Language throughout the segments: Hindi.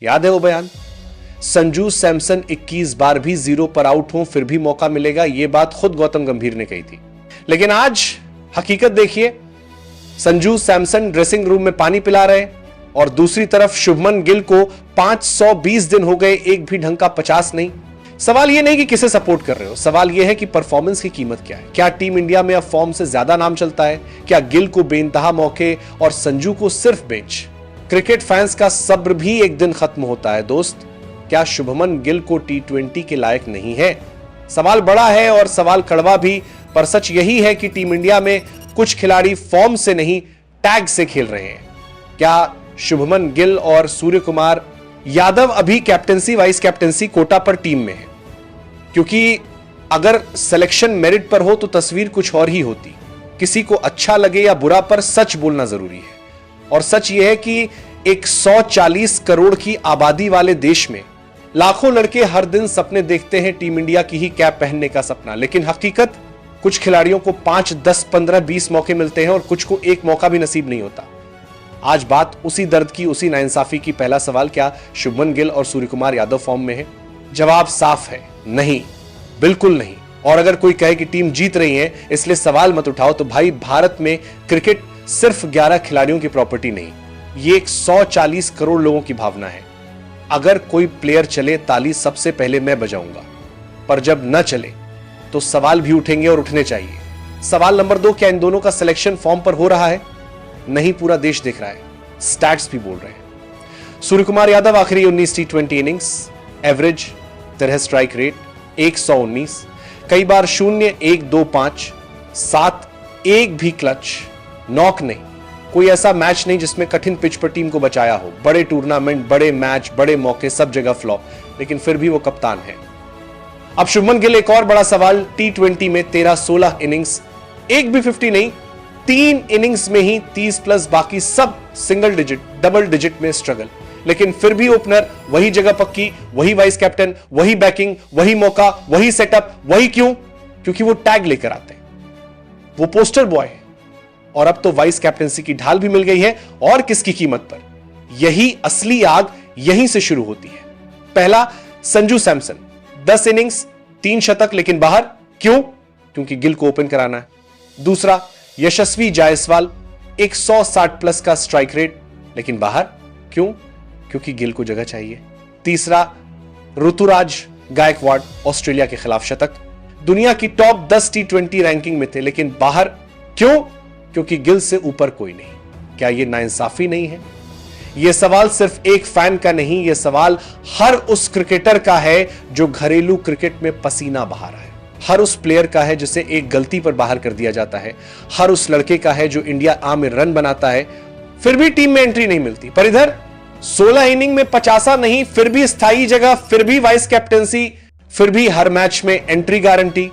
याद है वो बयान? संजू सैमसन 21 बार भी 0 पर आउट हो फिर भी मौका मिलेगा, यह बात खुद गौतम गंभीर ने कही थी। लेकिन आज हकीकत देखिए, संजू सैमसन ड्रेसिंग रूम में पानी पिला रहे और दूसरी तरफ शुभमन गिल को 520 दिन हो गए, एक भी ढंग का 50 नहीं। सवाल यह नहीं कि किसे सपोर्ट कर रहे हो, सवाल यह है कि परफॉर्मेंस की कीमत क्या है। क्या टीम इंडिया में अब फॉर्म से ज्यादा नाम चलता है? क्या गिल को बेइंतहा मौके और संजू को सिर्फ बेंच? क्रिकेट फैंस का सब्र भी एक दिन खत्म होता है दोस्त। क्या शुभमन गिल को T20 के लायक नहीं है? सवाल बड़ा है और सवाल कड़वा भी, पर सच यही है कि टीम इंडिया में कुछ खिलाड़ी फॉर्म से नहीं टैग से खेल रहे हैं। क्या शुभमन गिल और सूर्य कुमार यादव अभी कैप्टेंसी वाइस कैप्टेंसी कोटा पर टीम में है? क्योंकि अगर सिलेक्शन मेरिट पर हो तो तस्वीर कुछ और ही होती। किसी को अच्छा लगे या बुरा, पर सच बोलना जरूरी है। और सच यह है कि एक 140 करोड़ की आबादी वाले देश में लाखों लड़के हर दिन सपने देखते हैं टीम इंडिया की ही कैप पहनने का सपना। लेकिन हकीकत, कुछ खिलाड़ियों को 5, 10, 15, 20 मौके मिलते हैं और कुछ को एक मौका भी नसीब नहीं होता। आज बात उसी दर्द की, उसी नाइंसाफी की। पहला सवाल, क्या शुभमन गिल और सूर्य कुमार यादव फॉर्म में है? जवाब साफ है, नहीं, बिल्कुल नहीं। और अगर कोई कहे कि टीम जीत रही है इसलिए सवाल मत उठाओ, तो भाई भारत में क्रिकेट सिर्फ 11 खिलाड़ियों की प्रॉपर्टी नहीं, ये एक 140 करोड़ लोगों की भावना है। अगर कोई प्लेयर चले, ताली सबसे पहले मैं बजाऊंगा, पर जब न चले तो सवाल भी उठेंगे और उठने चाहिए। सवाल नंबर 2, क्या इन दोनों का सिलेक्शन फॉर्म पर हो रहा है? नहीं, पूरा देश देख रहा है, स्टैट्स भी बोल रहे हैं। सूर्य कुमार यादव आखिरी 19 T20 innings, average 13 strike rate 119, कई बार 0, 1, 2, 5, 7, एक भी क्लच, नॉक नहीं। कोई ऐसा मैच नहीं जिसमें कठिन पिच पर टीम को बचाया हो। बड़े टूर्नामेंट, बड़े मैच, बड़े मौके, सब जगह फ्लॉप, लेकिन फिर भी वो कप्तान है। अब शुभमन गिल, एक और बड़ा सवाल। T20 में 13-16 इनिंग्स, एक भी 50 नहीं, 3 इनिंग्स में ही 30+, बाकी सब सिंगल डिजिट, डबल डिजिट में स्ट्रगल। लेकिन फिर भी ओपनर, वही जगह पक्की, वही वाइस कैप्टन, वही बैकिंग, वही मौका, वही सेटअप, वही क्यों? क्योंकि वो टैग लेकर आते हैं, वो पोस्टर बॉय है। और अब तो वाइस कैप्टनसी की ढाल भी मिल गई है, और किसकी कीमत पर? यही असली आग यहीं से शुरू होती है। पहला, संजू सैमसन 10 इनिंग्स 3 शतक, लेकिन बाहर क्यों? क्योंकि गिल को ओपन कराना है। दूसरा, यशस्वी जायसवाल 160+ का स्ट्राइक रेट, लेकिन बाहर क्यों? क्योंकि गिल को जगह चाहिए। तीसरा, ऋतुराज गायकवाड़ ऑस्ट्रेलिया के खिलाफ शतक, दुनिया की टॉप 10 T20 रैंकिंग में थे, लेकिन बाहर क्यों? क्योंकि गिल से ऊपर कोई नहीं। क्या यह नाइंसाफी नहीं है? यह सवाल सिर्फ एक फैन का नहीं, यह सवाल हर उस क्रिकेटर का है जो घरेलू क्रिकेट में पसीना बहा रहा है, हर उस प्लेयर का है जिसे एक गलती पर बाहर कर दिया जाता है, हर उस लड़के का है जो इंडिया आ में रन बनाता है फिर भी टीम में एंट्री नहीं मिलती। पर इधर 16 इनिंग में 50 नहीं, फिर भी स्थायी जगह, फिर भी वाइस कैप्टेंसी, फिर भी हर मैच में एंट्री गारंटी।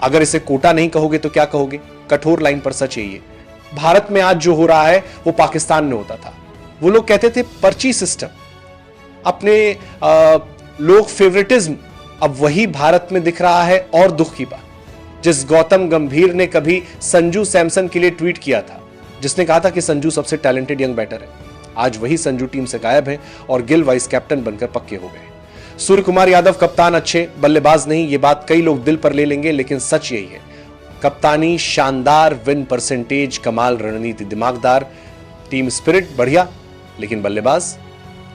अगर इसे कोटा नहीं कहोगे तो क्या कहोगे? कठोर लाइन पर सच यही है, भारत में आज जो हो रहा है वो पाकिस्तान में होता था। वो लोग कहते थे पर्ची सिस्टम, अपने लोग फेवरेटिज्म, अब वही भारत में दिख रहा है। और दुख की बात, जिस गौतम गंभीर ने कभी संजू सैमसन के लिए ट्वीट किया था, जिसने कहा था कि संजू सबसे टैलेंटेड यंग बैटर है, आज वही संजू टीम से गायब है और गिल वाइस कैप्टन बनकर पक्के हो गए। सूर्य कुमार यादव कप्तान, अच्छे बल्लेबाज नहीं, ये बात कई लोग दिल पर ले लेंगे, लेकिन सच यही है। कप्तानी शानदार, विन परसेंटेज कमाल, रणनीति दिमागदार, टीम स्पिरिट बढ़िया, लेकिन बल्लेबाज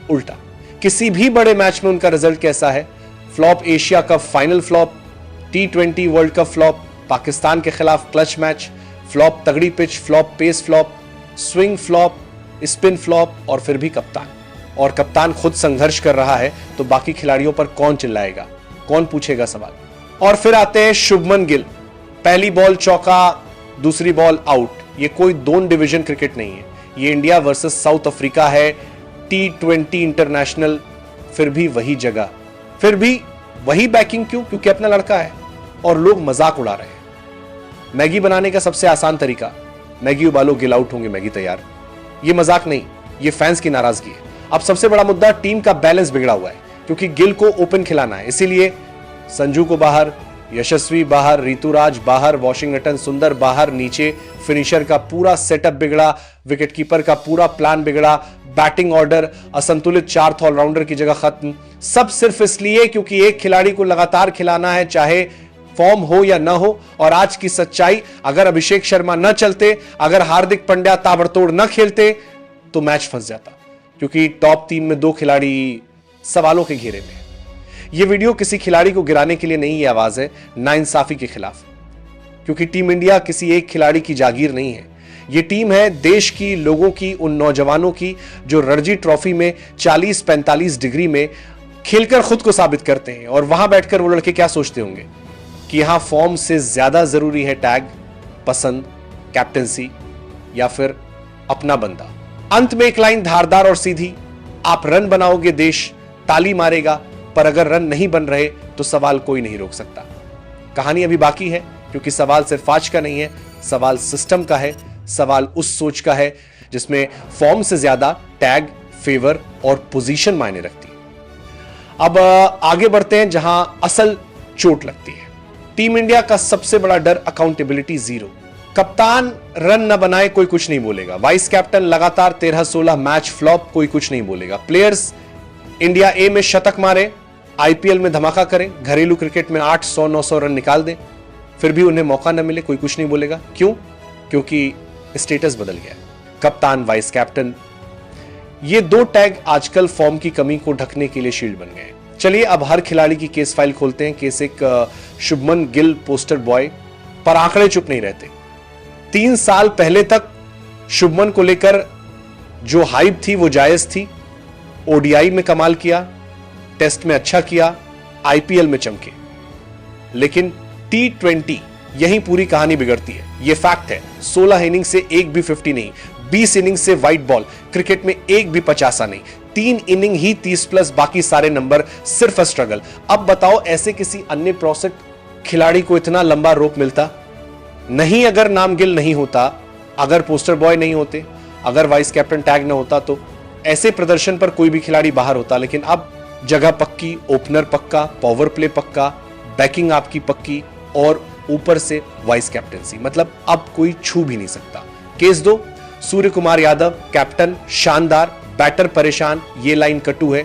उल्टा। किसी भी बड़े मैच में उनका रिजल्ट कैसा है? Flop Asia cup final flop, T20 world cup flop, Pakistan के खिलाफ क्लच मैच फ्लॉप, तगड़ी pitch flop, pace flop, swing flop, spin flop, और फिर भी कप्तान। और कप्तान खुद संघर्ष कर रहा है तो बाकी खिलाड़ियों पर कौन चिल्लाएगा, कौन पूछेगा सवाल? और फिर आते हैं शुभमन गिल, पहली बॉल चौका, दूसरी बॉल आउट। ये कोई 2 डिवीजन क्रिकेट नहीं है, ये इंडिया वर्सेस साउथ अफ्रीका है, T20 इंटरनेशनल, फिर भी वही जगह, फिर भी वही बैकिंग। क्यों? क्योंकि अपना लड़का है और लोग मजाक उड़ा रहे हैं। मैगी बनाने का सबसे आसान तरीका, मैगी उबालो, गिल आउट होंगे, मैगी तैयार। ये मजाक नहीं, ये फैंस की नाराजगी है। अब सबसे बड़ा मुद्दा, टीम का बैलेंस बिगड़ा हुआ है, क्योंकि गिल को ओपन खिलाना है, इसीलिए संजू को बाहर, यशस्वी बाहर, ऋतुराज बाहर, वॉशिंगटन सुंदर बाहर, नीचे फिनिशर का पूरा सेटअप बिगड़ा, विकेटकीपर का पूरा प्लान बिगड़ा, बैटिंग ऑर्डर, असंतुलित 4 ऑलराउंडर की जगह खत्म, सब सिर्फ इसलिए क्योंकि एक खिलाड़ी को लगातार खिलाना है, चाहे फॉर्म हो या ना हो। और आज की सच्चाई, अगर अभिषेक शर्मा न चलते, अगर हार्दिक पांड्या ताबड़तोड़ न खेलते तो मैच फंस जाता, क्योंकि टॉप 3 में 2 खिलाड़ी सवालों के घेरे में। यह वीडियो किसी खिलाड़ी को गिराने के लिए नहीं, यह आवाज है नाइंसाफी के खिलाफ, क्योंकि टीम इंडिया किसी एक खिलाड़ी की जागीर नहीं है। यह टीम है देश की, लोगों की, उन नौजवानों की जो रणजी ट्रॉफी में 40-45 डिग्री में खेलकर खुद को साबित करते हैं। और वहां बैठकर वो लड़के क्या सोचते होंगे कि यहां फॉर्म से ज्यादा जरूरी है टैग, पसंद, कैप्टेंसी या फिर अपना बंदा। अंत में एक लाइन धारदार और सीधी, आप रन बनाओगे, देश ताली मारेगा, पर अगर रन नहीं बन रहे तो सवाल कोई नहीं रोक सकता। कहानी अभी बाकी है, क्योंकि सवाल सिर्फ आज का नहीं है, सवाल सिस्टम का है, सवाल उस सोच का है जिसमें फॉर्म से ज्यादा टैग, फेवर और पोजीशन मायने रखती है। अब आगे बढ़ते हैं जहां असल चोट लगती है। टीम इंडिया का सबसे बड़ा डर अकाउंटेबिलिटी जीरो। कप्तान रन न बनाए कोई कुछ नहीं बोलेगा, वाइस कैप्टन लगातार 13-16 मैच फ्लॉप, कोई कुछ नहीं बोलेगा। प्लेयर्स इंडिया ए में शतक मारे, आईपीएल में धमाका करें, घरेलू क्रिकेट में 800-900 रन निकाल दें, फिर भी उन्हें मौका न मिले, कोई कुछ नहीं बोलेगा। क्यों? क्योंकि स्टेटस बदल गया। कप्तान, वाइस कैप्टन, ये 2 टैग आजकल फॉर्म की कमी को ढकने के लिए शील्ड बन गए। चलिए अब हर खिलाड़ी की केस फाइल खोलते हैं। केस एक शुभमन गिल पोस्टर बॉय पर आंकड़े चुप नहीं रहते। 3 साल पहले तक शुभमन को लेकर जो हाइप थी वो जायज थी। ओडीआई में कमाल किया, टेस्ट में अच्छा किया, आईपीएल में चमके, लेकिन T20 यही पूरी कहानी बिगड़ती है। यह फैक्ट है। 16 इनिंग से एक भी 50 नहीं, 20 इनिंग से व्हाइट बॉल, क्रिकेट में एक भी 50 नहीं, 3 इनिंग ही 30+, बाकी सारे नंबर सिर्फ स्ट्रगल। अब बताओ ऐसे किसी अन्य प्रोसेट खिलाड़ी को इतना लंबा रोप मिलता नहीं? अगर नाम गिल नहीं होता, अगर पोस्टर बॉय नहीं होते, अगर वाइस कैप्टन टैग ना होता, तो ऐसे प्रदर्शन पर कोई भी खिलाड़ी बाहर होता। लेकिन अब जगह पक्की, ओपनर पक्का, पावर प्ले पक्का, बैकिंग आपकी पक्की और ऊपर से वाइस कैप्टेंसी, मतलब अब कोई छू भी नहीं सकता। केस 2, सूर्य कुमार यादव कैप्टन, शानदार, बैटर परेशान। ये लाइन कटु है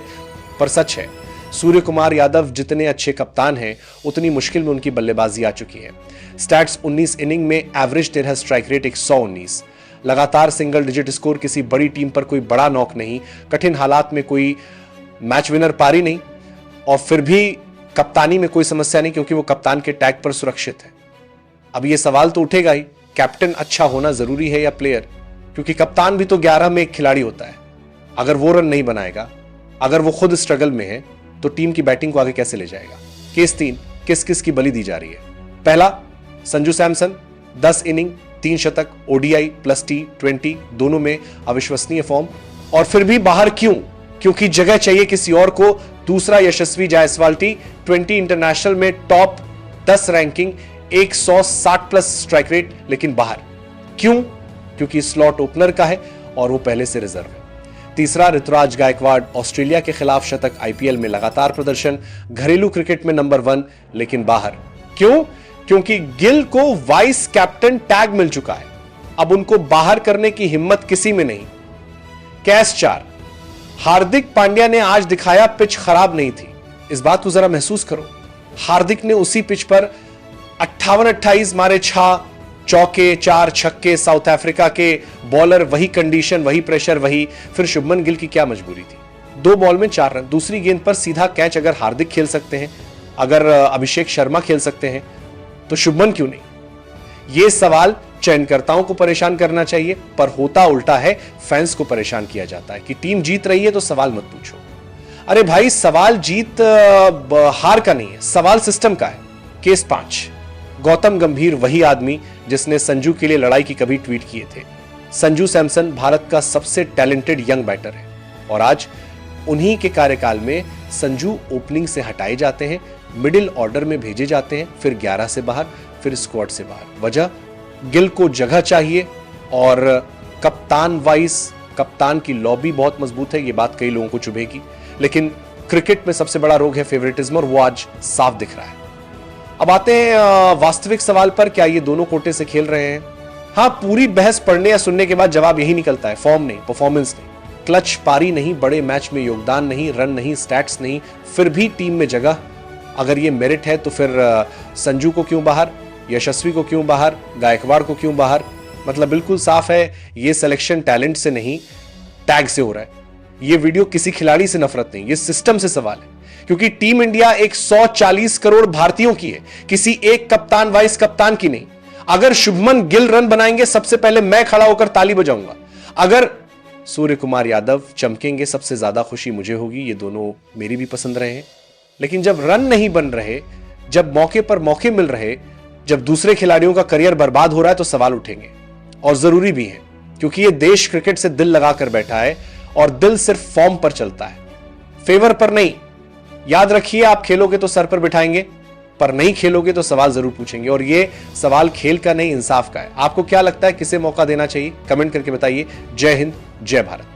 पर सच है। सूर्य कुमार यादव जितने अच्छे कप्तान हैं, उतनी मुश्किल में उनकी बल्लेबाजी आ चुकी है। स्टैट्स 19 इनिंग में एवरेज 13 स्ट्राइक रेट 119, लगातार सिंगल डिजिट स्कोर, किसी बड़ी टीम पर कोई बड़ा नॉक नहीं, कठिन हालात में कोई मैच विनर पारी नहीं, और फिर भी कप्तानी में कोई समस्या नहीं, क्योंकि वो कप्तान के टैग पर सुरक्षित है। अब ये सवाल तो उठेगा ही, कैप्टन अच्छा होना जरूरी है या प्लेयर? क्योंकि कप्तान भी तो 11 में एक खिलाड़ी होता है। अगर वो रन नहीं बनाएगा, अगर वो खुद स्ट्रगल में है, तो टीम की बैटिंग को आगे कैसे ले जाएगा? केस 3, किस किस की बलि दी जा रही है? पहला, संजू सैमसन 10 इनिंग 3 शतक, ओडीआई प्लस T20 दोनों में अविश्वसनीय फॉर्म, और फिर भी बाहर क्यों? क्योंकि जगह चाहिए किसी और को। दूसरा, यशस्वी जायसवाल T20 इंटरनेशनल में टॉप 10 रैंकिंग, 160+ स्ट्राइक रेट, लेकिन बाहर क्यों? क्योंकि स्लॉट ओपनर का है और वो पहले से रिजर्व है। तीसरा, ऋतुराज गायकवाड़ ऑस्ट्रेलिया के खिलाफ शतक, आईपीएल में लगातार प्रदर्शन, घरेलू क्रिकेट में नंबर 1, लेकिन बाहर क्यों? क्योंकि गिल को वाइस कैप्टन टैग मिल चुका है। अब उनको बाहर करने की हिम्मत किसी में नहीं। केस 4, हार्दिक पांड्या ने आज दिखाया पिच खराब नहीं थी। इस बात को जरा महसूस करो। हार्दिक ने उसी पिच पर 58-28 मारे, 6 चौके, 4 छक्के, साउथ अफ्रीका के बॉलर, वही कंडीशन, वही प्रेशर, वही। फिर शुभमन गिल की क्या मजबूरी थी? 2 बॉल में 4 रन, दूसरी गेंद पर सीधा कैच अगर हार्दिक खेल सकते हैं, अगर अभिषेक शर्मा खेल सकते हैं, तो शुभमन क्यों नहीं? यह सवाल चयनकर्ताओं को परेशान करना चाहिए, पर होता उल्टा है, फैंस को परेशान किया जाता है कि टीम जीत रही है तो सवाल मत पूछो। अरे भाई, सवाल जीत हार का नहीं है, सवाल सिस्टम का है। केस 5, गौतम गंभीर वही आदमी जिसने संजू के लिए लड़ाई की कभी ट्वीट किए थे। संजू सैमसन भारत का सबसे टैलेंटेड यंग बैटर है, और आज उन्हीं के कार्यकाल में संजू ओपनिंग से हटाए जाते हैं, मिडिल ऑर्डर में भेजे जाते हैं, फिर 11 से बाहर, फिर स्क्वाड से बाहर। वजह, गिल को जगह चाहिए, और कप्तान वाइस कप्तान की लॉबी बहुत मजबूत है। ये बात कई लोगों को चुभेगी, लेकिन क्रिकेट में सबसे बड़ा रोग है फेवरेटिज्म, और वो आज साफ दिख रहा है। अब आते हैं वास्तविक सवाल पर, क्या ये दोनों कोटे से खेल रहे हैं? हाँ, पूरी बहस पढ़ने या सुनने के बाद जवाब यही निकलता है, फॉर्म नहीं, परफॉर्मेंस नहीं। क्लच पारी नहीं, बड़े मैच में योगदान नहीं, रन नहीं, स्टैट्स नहीं, फिर भी टीम में जगह। अगर ये मेरिट है तो फिर संजू को क्यों बाहर, यशस्वी को क्यों बाहर, गायकवाड़ को क्यों बाहर? मतलब बिल्कुल साफ है, ये सिलेक्शन टैलेंट से नहीं टैग से हो रहा है। ये वीडियो किसी खिलाड़ी से नफरत नहीं, ये सिस्टम से सवाल है। क्योंकि टीम इंडिया 140 करोड़ भारतीयों की है, किसी एक कप्तान वाइस कप्तान की नहीं। अगर शुभमन गिल रन बनाएंगे, सबसे पहले मैं खड़ा होकर ताली बजाऊंगा। अगर सूर्य कुमार यादव चमकेंगे, सबसे ज्यादा खुशी मुझे होगी। ये दोनों मेरी भी पसंद रहे हैं। लेकिन जब रन नहीं बन रहे, जब मौके पर मौके मिल रहे, जब दूसरे खिलाड़ियों का करियर बर्बाद हो रहा है, तो सवाल उठेंगे। और जरूरी भी है, क्योंकि ये देश क्रिकेट से दिल लगाकर बैठा है और दिल सिर्फ फॉर्म पर चलता है, फेवर पर नहीं। याद रखिए, आप खेलोगे तो सर पर बिठाएंगे, पर नहीं खेलोगे तो सवाल जरूर पूछेंगे। और ये सवाल खेल का नहीं, इंसाफ का है। आपको क्या लगता है, किसे मौका देना चाहिए? कमेंट करके बताइए। जय हिंद, जय भारत।